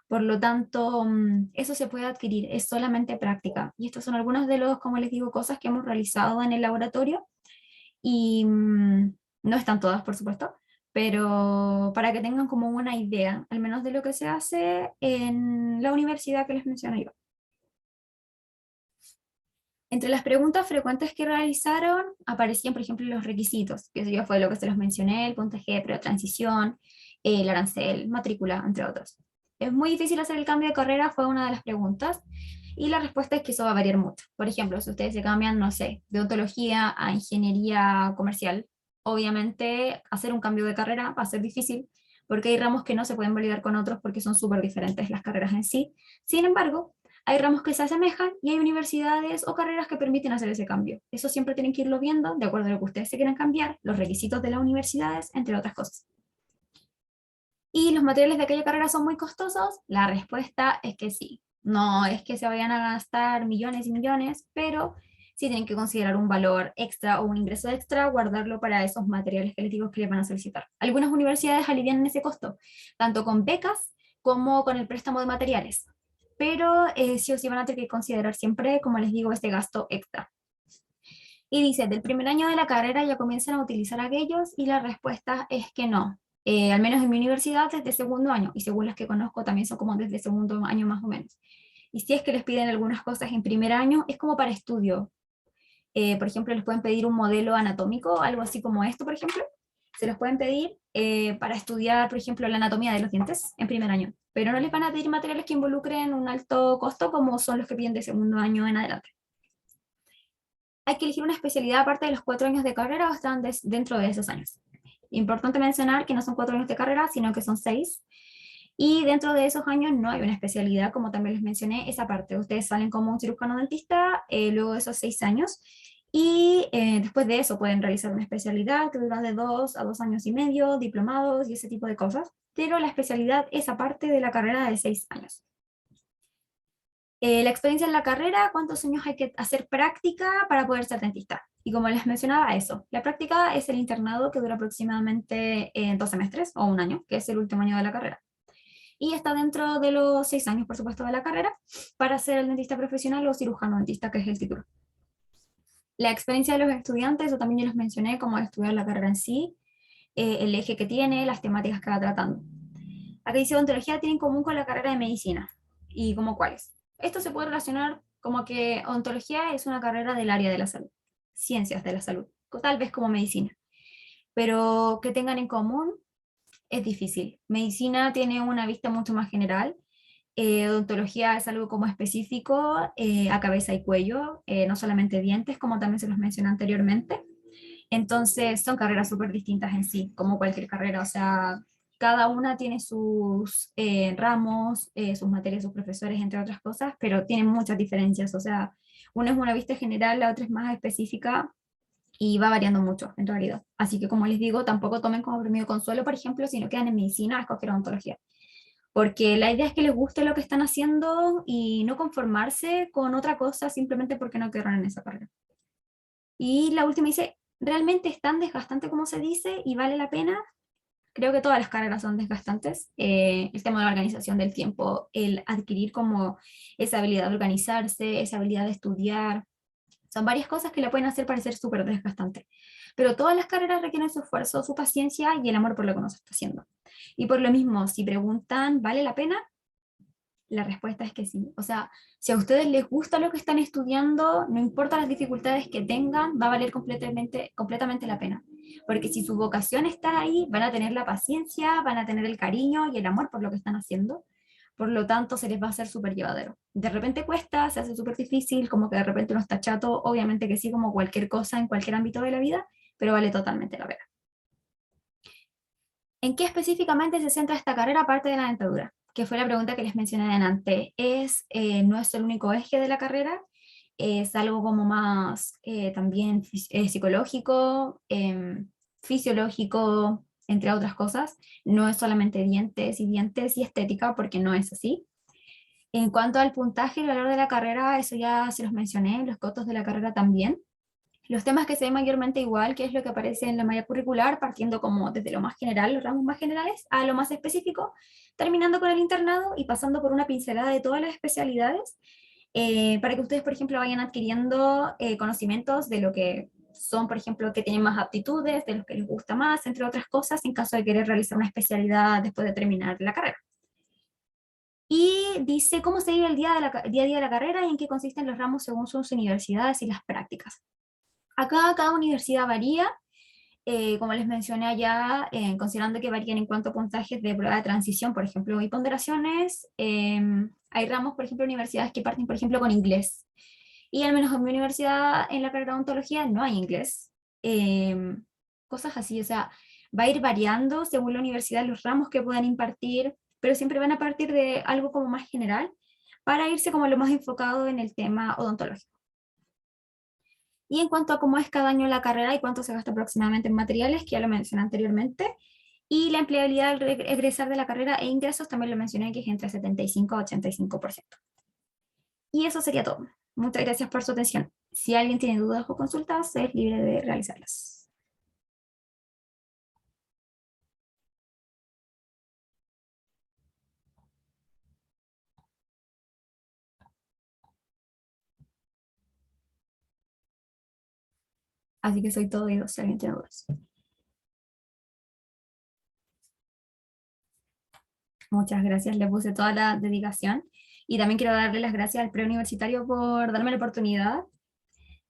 Por lo tanto, eso se puede adquirir, es solamente práctica. Y estos son algunos de los, como les digo, cosas que hemos realizado en el laboratorio y no están todas, por supuesto, pero para que tengan como una idea, al menos de lo que se hace en la universidad que les mencioné yo. Entre las preguntas frecuentes que realizaron aparecían, por ejemplo, los requisitos, que eso ya fue lo que se los mencioné, el puntaje de pretransición, el arancel, matrícula, entre otros. ¿Es muy difícil hacer el cambio de carrera? Fue una de las preguntas. Y la respuesta es que eso va a variar mucho. Por ejemplo, si ustedes se cambian, no sé, de odontología a ingeniería comercial, obviamente hacer un cambio de carrera va a ser difícil, porque hay ramos que no se pueden validar con otros porque son súper diferentes las carreras en sí. Sin embargo, hay ramos que se asemejan y hay universidades o carreras que permiten hacer ese cambio. Eso siempre tienen que irlo viendo de acuerdo a lo que ustedes se quieran cambiar, los requisitos de las universidades, entre otras cosas. ¿Y los materiales de aquella carrera son muy costosos? La respuesta es que sí. No es que se vayan a gastar millones y millones, pero sí tienen que considerar un valor extra o un ingreso extra, guardarlo para esos materiales que les digo que les van a solicitar. Algunas universidades alivian ese costo, tanto con becas como con el préstamo de materiales, pero sí o sí van a tener que considerar siempre, como les digo, este gasto extra. Y dice, del primer año de la carrera ya comienzan a utilizar aquellos y la respuesta es que no. Al menos en mi universidad desde segundo año y según las que conozco también son como desde segundo año más o menos. Y si es que les piden algunas cosas en primer año, es como para estudio. Por ejemplo, les pueden pedir un modelo anatómico, algo así como esto, por ejemplo. Se los pueden pedir para estudiar, por ejemplo, la anatomía de los dientes en primer año, pero no les van a pedir materiales que involucren un alto costo como son los que piden de segundo año en adelante. Hay que elegir una especialidad aparte de los 4 años de carrera o están dentro de esos años. Importante mencionar que no son 4 años de carrera, sino que son 6. Y dentro de esos años no hay una especialidad, como también les mencioné, esa parte. Ustedes salen como un cirujano dentista luego de esos 6 años. Y después de eso pueden realizar una especialidad que dura de 2 a 2 años y medio, diplomados y ese tipo de cosas. Pero la especialidad es aparte de la carrera de 6 años. La experiencia en la carrera, ¿cuántos años hay que hacer práctica para poder ser dentista? Y como les mencionaba, eso, la práctica es el internado que dura aproximadamente 2 semestres o un año, que es el último año de la carrera. Y está dentro de los 6 años, por supuesto, de la carrera, para ser el dentista profesional o cirujano dentista, que es el título. La experiencia de los estudiantes, eso también ya les mencioné, cómo estudiar la carrera en sí, el eje que tiene, las temáticas que va tratando. Acá dice odontología tiene en común con la carrera de medicina. ¿Y como cuáles? Esto se puede relacionar como que odontología es una carrera del área de la salud, ciencias de la salud, tal vez como medicina. Pero que tengan en común es difícil. Medicina tiene una vista mucho más general. Odontología es algo como específico a cabeza y cuello, no solamente dientes, como también se los mencioné anteriormente. Entonces son carreras súper distintas en sí, como cualquier carrera, o sea, cada una tiene sus ramos, sus materias, sus profesores, entre otras cosas, pero tienen muchas diferencias, o sea, una es una vista general, la otra es más específica y va variando mucho en realidad. Así que como les digo, tampoco tomen como premio de consuelo, por ejemplo, si no quedan en medicina, a escoger odontología, porque la idea es que les guste lo que están haciendo y no conformarse con otra cosa simplemente porque no quedaron en esa carrera. Y la última dice, ¿realmente es tan desgastante como se dice y vale la pena? Creo que todas las carreras son desgastantes. El tema de la organización del tiempo, el adquirir como esa habilidad de organizarse, esa habilidad de estudiar, son varias cosas que la pueden hacer parecer súper desgastante. Pero todas las carreras requieren su esfuerzo, su paciencia y el amor por lo que uno se está haciendo. Y por lo mismo, si preguntan, ¿vale la pena? La respuesta es que sí. O sea, si a ustedes les gusta lo que están estudiando, no importa las dificultades que tengan, va a valer completamente la pena. Porque si su vocación está ahí, van a tener la paciencia, van a tener el cariño y el amor por lo que están haciendo. Por lo tanto, se les va a hacer súper llevadero. De repente cuesta, se hace súper difícil, como que de repente uno está chato, obviamente que sí, como cualquier cosa en cualquier ámbito de la vida, pero vale totalmente la pena. ¿En qué específicamente se centra esta carrera aparte de la dentadura? Que fue la pregunta que les mencioné antes. No es el único eje de la carrera, es algo como más también psicológico, fisiológico, entre otras cosas. No es solamente dientes y estética, porque no es así. En cuanto al puntaje y el valor de la carrera, eso ya se los mencioné, los cotos de la carrera también. Los temas que se ven mayormente igual, que es lo que aparece en la malla curricular, partiendo como desde lo más general, los ramos más generales, a lo más específico, terminando con el internado y pasando por una pincelada de todas las especialidades, para que ustedes, por ejemplo, vayan adquiriendo conocimientos de lo que son, por ejemplo, que tienen más aptitudes, de los que les gusta más, entre otras cosas, en caso de querer realizar una especialidad después de terminar la carrera. Y dice cómo se vive el día a día de la carrera y en qué consisten los ramos según sus universidades y las prácticas. Acá cada universidad varía, como les mencioné allá, considerando que varían en cuanto a puntajes de prueba de transición, por ejemplo, y ponderaciones, hay ramos, por ejemplo, universidades que parten, por ejemplo, con inglés. Y al menos en mi universidad, en la carrera de odontología, no hay inglés. Cosas así, o sea, va a ir variando según la universidad los ramos que puedan impartir, pero siempre van a partir de algo como más general para irse como lo más enfocado en el tema odontológico. Y en cuanto a cómo es cada año la carrera y cuánto se gasta aproximadamente en materiales, que ya lo mencioné anteriormente, y la empleabilidad al egresar de la carrera e ingresos, también lo mencioné que es entre 75 a 85%. Y eso sería todo. Muchas gracias por su atención. Si alguien tiene dudas o consultas, es libre de realizarlas. Así que soy todo oídos si alguien tiene dudas. Muchas gracias, le puse toda la dedicación. Y también quiero darle las gracias al preuniversitario por darme la oportunidad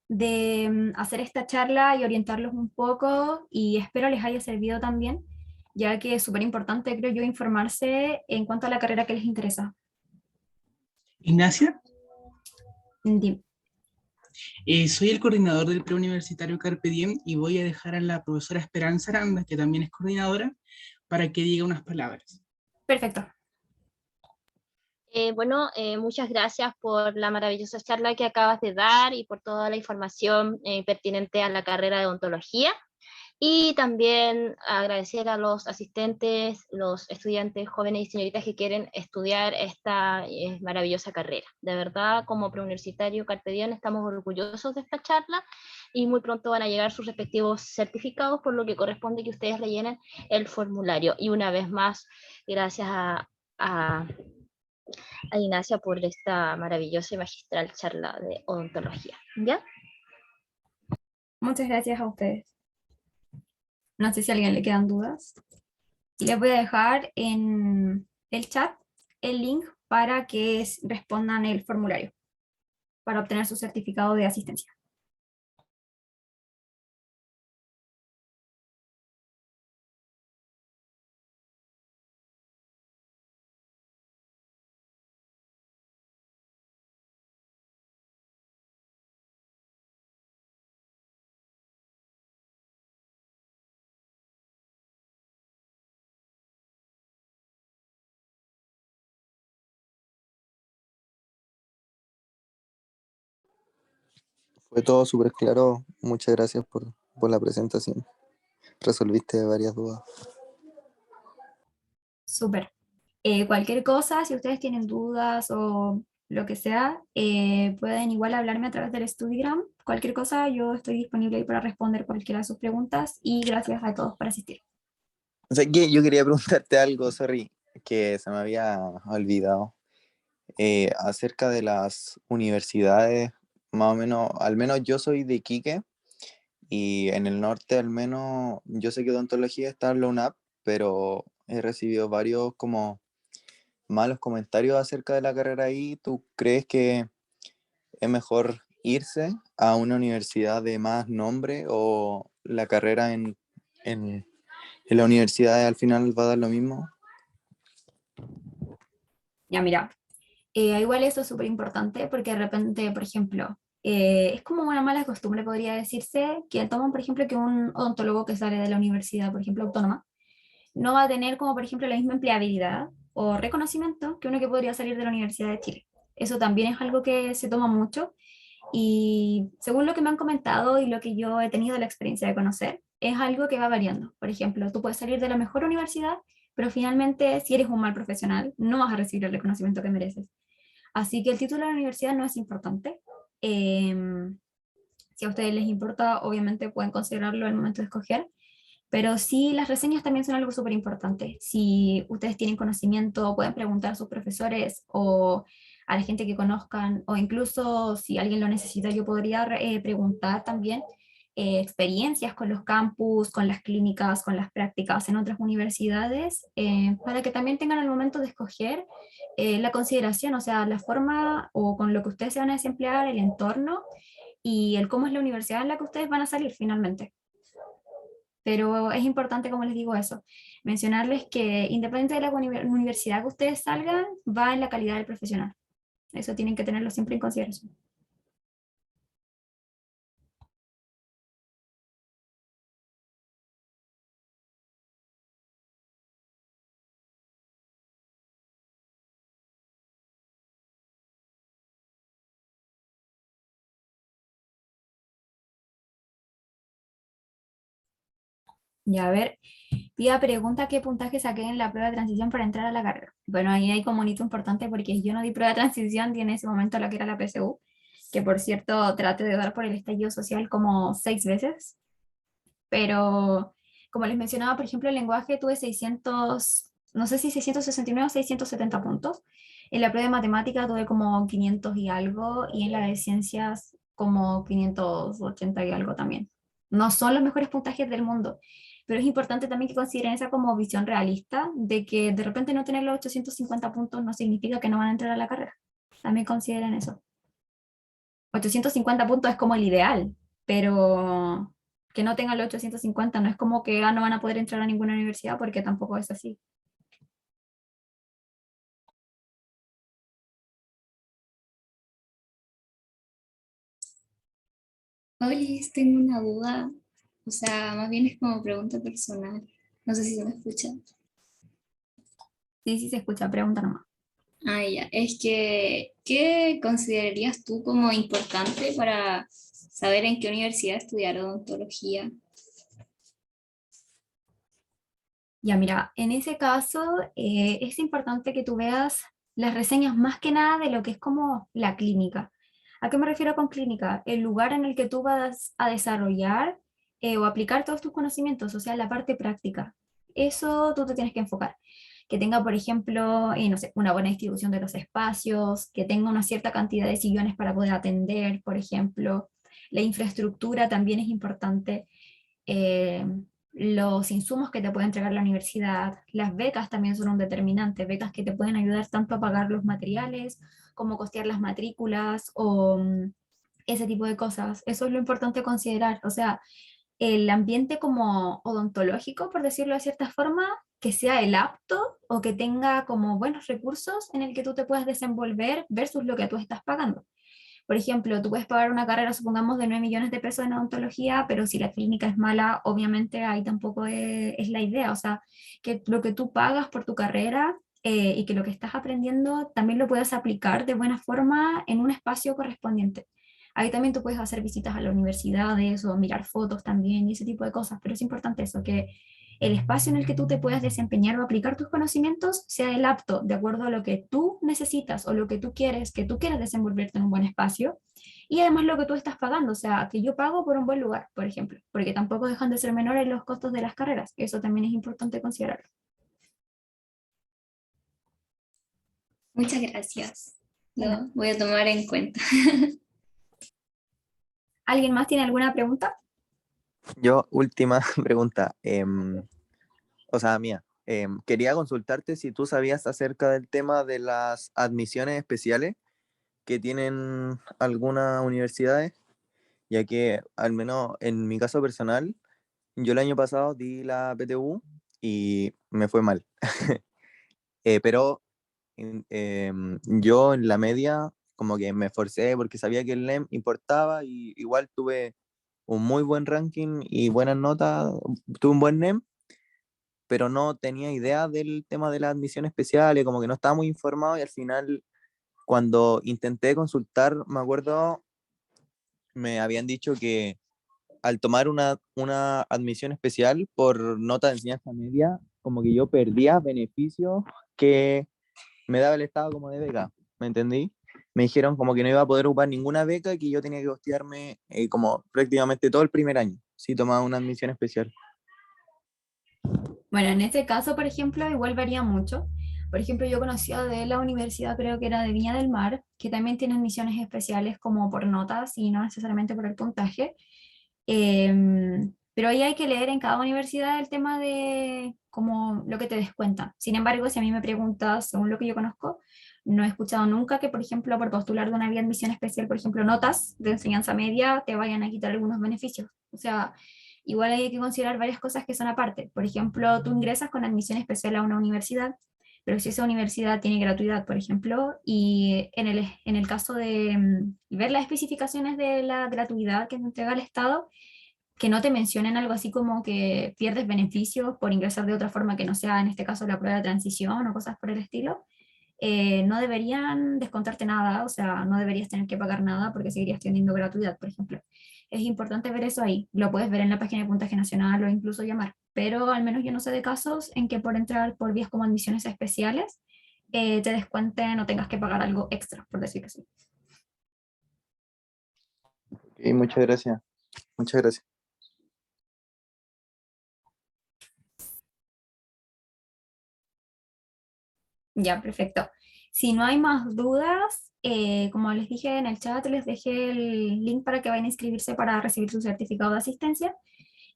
de hacer esta charla y orientarlos un poco y espero les haya servido también, ya que es súper importante, creo yo, informarse en cuanto a la carrera que les interesa. Ignacia, Dime. soy el coordinador del preuniversitario Carpe Diem y voy a dejar a la profesora Esperanza Aranda, que también es coordinadora, para que diga unas palabras. Perfecto. Muchas gracias por la maravillosa charla que acabas de dar y por toda la información pertinente a la carrera de odontología. Y también agradecer a los asistentes, los estudiantes jóvenes y señoritas que quieren estudiar esta maravillosa carrera. De verdad, como preuniversitario Carpe Diem, estamos orgullosos de esta charla y muy pronto van a llegar sus respectivos certificados, por lo que corresponde que ustedes rellenen el formulario. Y una vez más, gracias a Ignacia por esta maravillosa y magistral charla de odontología. ¿Ya? Muchas gracias a ustedes. No sé si a alguien le quedan dudas. Y les voy a dejar en el chat el link para que respondan el formulario para obtener su certificado de asistencia. Fue todo súper claro. Muchas gracias por la presentación. Resolviste varias dudas. Súper. Cualquier cosa, si ustedes tienen dudas o lo que sea, pueden igual hablarme a través del Studigram. Cualquier cosa, yo estoy disponible ahí para responder cualquiera de sus preguntas y gracias a todos por asistir. O sea, que yo quería preguntarte algo, sorry, que se me había olvidado, acerca de las universidades, más o menos, al menos yo soy de Iquique, y en el norte al menos, yo sé que odontología está en la UNAP, pero he recibido varios como malos comentarios acerca de la carrera ahí. ¿Tú crees que es mejor irse a una universidad de más nombre o la carrera en la universidad al final va a dar lo mismo? Ya, mira, igual eso es súper importante porque de repente, por ejemplo, es como una mala costumbre, podría decirse, que toman, por ejemplo, que un odontólogo que sale de la universidad, por ejemplo, autónoma, no va a tener como, por ejemplo, la misma empleabilidad o reconocimiento que uno que podría salir de la Universidad de Chile. Eso también es algo que se toma mucho y según lo que me han comentado y lo que yo he tenido la experiencia de conocer, es algo que va variando. Por ejemplo, tú puedes salir de la mejor universidad, pero finalmente, si eres un mal profesional, no vas a recibir el reconocimiento que mereces. Así que el título de la universidad no es importante. Si a ustedes les importa, obviamente pueden considerarlo al momento de escoger, pero sí las reseñas también son algo súper importante. Si ustedes tienen conocimiento, pueden preguntar a sus profesores o a la gente que conozcan, o incluso si alguien lo necesita, yo podría preguntar también experiencias con los campus, con las clínicas, con las prácticas en otras universidades, para que también tengan al momento de escoger la consideración, o sea, la forma o con lo que ustedes se van a desemplear, el entorno y el cómo es la universidad en la que ustedes van a salir finalmente. Pero es importante, como les digo, eso, mencionarles que independiente de la universidad que ustedes salgan, va en la calidad del profesional. Eso tienen que tenerlo siempre en consideración. Y a ver, Pía pregunta qué puntaje saqué en la prueba de transición para entrar a la carrera. Bueno, ahí hay como un hito importante porque yo no di prueba de transición, di en ese momento la que era la PSU, que por cierto traté de dar por el estallido social como 6 veces, pero como les mencionaba, por ejemplo, el lenguaje tuve 600, no sé si 669 o 670 puntos. En la prueba de matemática tuve como 500 y algo, y en la de ciencias como 580 y algo también. No son los mejores puntajes del mundo, pero es importante también que consideren esa como visión realista, de que de repente no tener los 850 puntos no significa que no van a entrar a la carrera. También consideren eso. 850 puntos es como el ideal, pero que no tengan los 850 no es como que no van a poder entrar a ninguna universidad porque tampoco es así. Oye, tengo una duda, o sea, más bien es como pregunta personal. No sé si se me escucha. Sí, sí se escucha, pregunta nomás. Ah, ya, es que, ¿qué considerarías tú como importante para saber en qué universidad estudiar odontología? Ya, mira, en ese caso es importante que tú veas las reseñas más que nada de lo que es como la clínica. ¿A qué me refiero con clínica? El lugar en el que tú vas a desarrollar o aplicar todos tus conocimientos, o sea, la parte práctica. Eso tú te tienes que enfocar. Que tenga, por ejemplo, no sé, una buena distribución de los espacios, que tenga una cierta cantidad de sillones para poder atender, por ejemplo. La infraestructura también es importante. eh, los insumos que te puede entregar la universidad, las becas también son un determinante, becas que te pueden ayudar tanto a pagar los materiales como costear las matrículas o ese tipo de cosas. Eso es lo importante considerar. O sea, el ambiente como odontológico, por decirlo de cierta forma, que sea el apto o que tenga como buenos recursos en el que tú te puedas desenvolver versus lo que tú estás pagando. Por ejemplo, tú puedes pagar una carrera, supongamos, de 9 millones de pesos en odontología, pero si la clínica es mala, obviamente ahí tampoco es la idea. O sea, que lo que tú pagas por tu carrera y que lo que estás aprendiendo también lo puedas aplicar de buena forma en un espacio correspondiente. Ahí también tú puedes hacer visitas a las universidades o mirar fotos también y ese tipo de cosas, pero es importante eso, que el espacio en el que tú te puedas desempeñar o aplicar tus conocimientos sea el apto de acuerdo a lo que tú necesitas o lo que tú quieras desenvolverte en un buen espacio, y además lo que tú estás pagando, o sea, que yo pago por un buen lugar, por ejemplo, porque tampoco dejan de ser menores los costos de las carreras, eso también es importante considerarlo. Muchas gracias. Bueno. Lo voy a tomar en cuenta. ¿Alguien más tiene alguna pregunta? Yo, última pregunta, o sea, mía. Quería consultarte si tú sabías acerca del tema de las admisiones especiales que tienen algunas universidades, ya que al menos en mi caso personal, yo el año pasado di la PTU y me fue mal. Pero yo en la media como que me esforcé porque sabía que el NEM importaba y igual tuve un muy buen ranking y buenas notas, tuve un buen NEM, pero no tenía idea del tema de la admisión especial y como que no estaba muy informado, y al final cuando intenté consultar, me acuerdo, me habían dicho que al tomar una admisión especial por nota de enseñanza media, como que yo perdía beneficios que me daba el Estado como de beca, ¿me entendí? Me dijeron como que no iba a poder ocupar ninguna beca y que yo tenía que costearme como prácticamente todo el primer año si tomaba una admisión especial. Bueno, en este caso, por ejemplo, igual varía mucho. Por ejemplo, yo conocía de la universidad, creo que era de Viña del Mar, que también tiene admisiones especiales como por notas y no necesariamente por el puntaje. Pero ahí hay que leer en cada universidad el tema de como lo que te descuentan. Sin embargo, si a mí me preguntas, según lo que yo conozco, no he escuchado nunca que, por ejemplo, por postular de una vía de admisión especial, por ejemplo, notas de enseñanza media, te vayan a quitar algunos beneficios. O sea, igual hay que considerar varias cosas que son aparte. Por ejemplo, tú ingresas con admisión especial a una universidad, pero si esa universidad tiene gratuidad, por ejemplo, y en el caso de ver las especificaciones de la gratuidad que te entrega el Estado, que no te mencionen algo así como que pierdes beneficios por ingresar de otra forma que no sea, en este caso, la prueba de transición o cosas por el estilo, no deberían descontarte nada, o sea, no deberías tener que pagar nada porque seguirías teniendo gratuidad, por ejemplo. Es importante ver eso ahí, lo puedes ver en la página de puntaje nacional o incluso llamar, pero al menos yo no sé de casos en que por entrar por vías como admisiones especiales te descuenten o tengas que pagar algo extra, por decirlo así. Y muchas gracias. Muchas gracias. Ya, perfecto. Si no hay más dudas, como les dije en el chat, les dejé el link para que vayan a inscribirse para recibir su certificado de asistencia.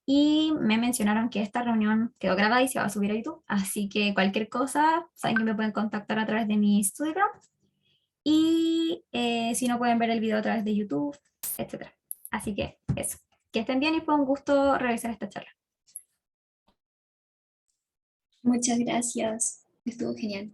Y me mencionaron que esta reunión quedó grabada y se va a subir a YouTube. Así que cualquier cosa, saben que me pueden contactar a través de mi Instagram. Y si no, pueden ver el video a través de YouTube, etc. Así que eso. Que estén bien y fue un gusto realizar esta charla. Muchas gracias. Estuvo genial.